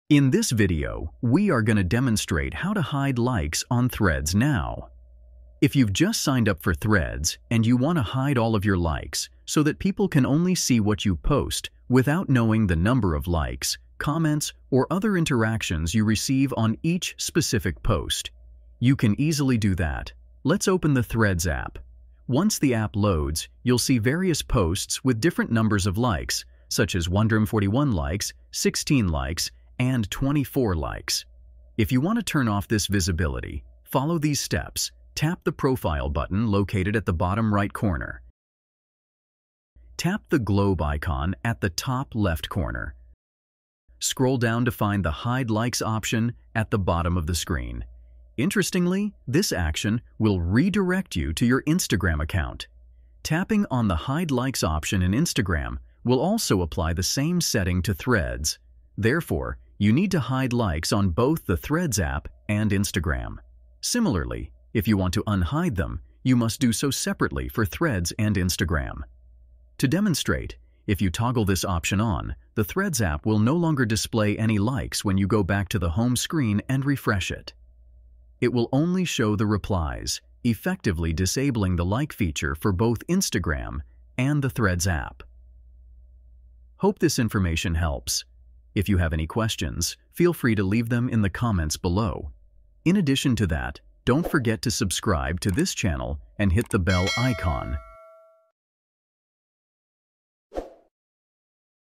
In this video, we are going to demonstrate how to hide likes on Threads now. If you've just signed up for Threads and you want to hide all of your likes so that people can only see what you post without knowing the number of likes, comments, or other interactions you receive on each specific post, you can easily do that. Let's open the Threads app. Once the app loads, you'll see various posts with different numbers of likes, such as 141 likes, 16 likes, and 24 likes. If you want to turn off this visibility, follow these steps. Tap the profile button located at the bottom right corner. Tap the globe icon at the top left corner. Scroll down to find the Hide Likes option at the bottom of the screen. Interestingly, this action will redirect you to your Instagram account. Tapping on the Hide Likes option in Instagram will also apply the same setting to Threads. Therefore, you need to hide likes on both the Threads app and Instagram. Similarly, if you want to unhide them, you must do so separately for Threads and Instagram. To demonstrate, if you toggle this option on, the Threads app will no longer display any likes when you go back to the home screen and refresh it. It will only show the replies, effectively disabling the like feature for both Instagram and the Threads app. Hope this information helps. If you have any questions, feel free to leave them in the comments below. In addition to that, don't forget to subscribe to this channel and hit the bell icon